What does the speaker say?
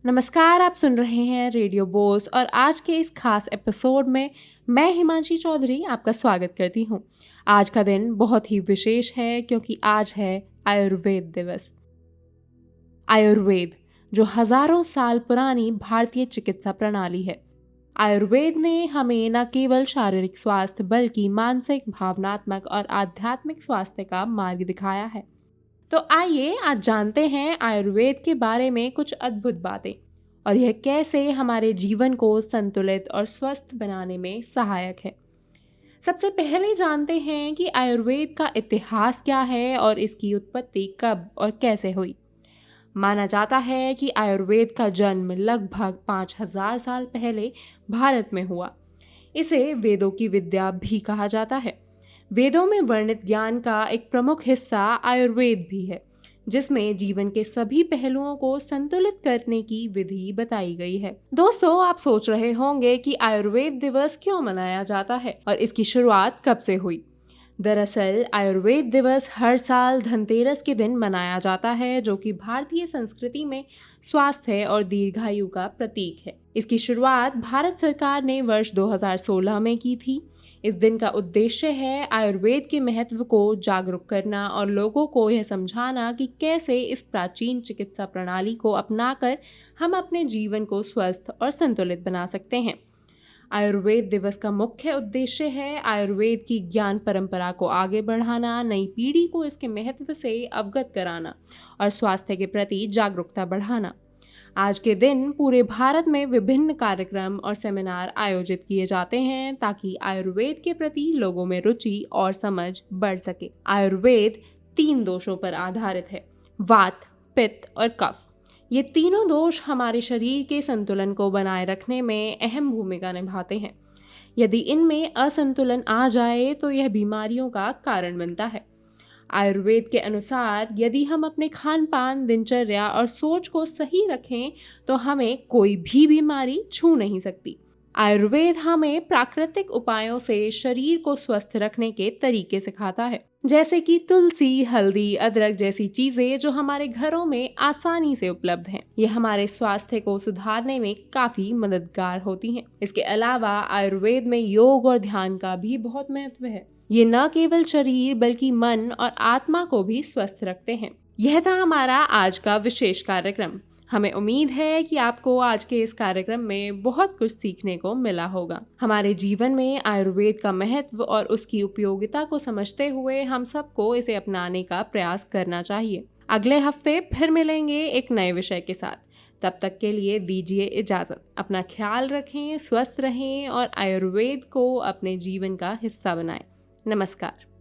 नमस्कार, आप सुन रहे हैं रेडियो बोस और आज के इस खास एपिसोड में मैं हिमांशी चौधरी आपका स्वागत करती हूँ। आज का दिन बहुत ही विशेष है क्योंकि आज है आयुर्वेद दिवस। आयुर्वेद जो हजारों साल पुरानी भारतीय चिकित्सा प्रणाली है। आयुर्वेद ने हमें न केवल शारीरिक स्वास्थ्य बल्कि मानसिक, भावनात्मक और आध्यात्मिक स्वास्थ्य का मार्ग दिखाया है। तो आइए आज जानते हैं आयुर्वेद के बारे में कुछ अद्भुत बातें और यह कैसे हमारे जीवन को संतुलित और स्वस्थ बनाने में सहायक है। सबसे पहले जानते हैं कि आयुर्वेद का इतिहास क्या है और इसकी उत्पत्ति कब और कैसे हुई। माना जाता है कि आयुर्वेद का जन्म लगभग 5000 साल पहले भारत में हुआ। इसे वेदों की विद्या भी कहा जाता है। वेदों में वर्णित ज्ञान का एक प्रमुख हिस्सा आयुर्वेद भी है, जिसमें जीवन के सभी पहलुओं को संतुलित करने की विधि बताई गई है। दोस्तों, आप सोच रहे होंगे कि आयुर्वेद दिवस क्यों मनाया जाता है और इसकी शुरुआत कब से हुई। दरअसल आयुर्वेद दिवस हर साल धनतेरस के दिन मनाया जाता है, जो कि भारतीय संस्कृति में स्वास्थ्य और दीर्घायु का प्रतीक है। इसकी शुरुआत भारत सरकार ने वर्ष 2016 में की थी। इस दिन का उद्देश्य है आयुर्वेद के महत्व को जागरूक करना और लोगों को यह समझाना कि कैसे इस प्राचीन चिकित्सा प्रणाली को अपनाकर हम अपने जीवन को स्वस्थ और संतुलित बना सकते हैं। आयुर्वेद दिवस का मुख्य उद्देश्य है आयुर्वेद की ज्ञान परंपरा को आगे बढ़ाना, नई पीढ़ी को इसके महत्व से अवगत कराना और स्वास्थ्य के प्रति जागरूकता बढ़ाना। आज के दिन पूरे भारत में विभिन्न कार्यक्रम और सेमिनार आयोजित किए जाते हैं ताकि आयुर्वेद के प्रति लोगों में रुचि और समझ बढ़ सके। आयुर्वेद 3 दोषों पर आधारित है: वात, पित्त और कफ। ये तीनों दोष हमारे शरीर के संतुलन को बनाए रखने में अहम भूमिका निभाते हैं। यदि इनमें असंतुलन आ जाए तो यह बीमारियों का कारण बनता है। आयुर्वेद के अनुसार यदि हम अपने खान पान, दिनचर्या और सोच को सही रखें तो हमें कोई भी बीमारी छू नहीं सकती। आयुर्वेद हमें प्राकृतिक उपायों से शरीर को स्वस्थ रखने के तरीके सिखाता है, जैसे कि तुलसी, हल्दी, अदरक जैसी चीजें जो हमारे घरों में आसानी से उपलब्ध हैं। ये हमारे स्वास्थ्य को सुधारने में काफी मददगार होती हैं। इसके अलावा आयुर्वेद में योग और ध्यान का भी बहुत महत्व है। ये न केवल शरीर बल्कि मन और आत्मा को भी स्वस्थ रखते हैं। यह था हमारा आज का विशेष कार्यक्रम। हमें उम्मीद है कि आपको आज के इस कार्यक्रम में बहुत कुछ सीखने को मिला होगा। हमारे जीवन में आयुर्वेद का महत्व और उसकी उपयोगिता को समझते हुए हम सबको इसे अपनाने का प्रयास करना चाहिए। अगले हफ्ते फिर मिलेंगे एक नए विषय के साथ। तब तक के लिए दीजिए इजाज़त। अपना ख्याल रखें, स्वस्थ रहें और आयुर्वेद को अपने जीवन का हिस्सा बनाएं। नमस्कार।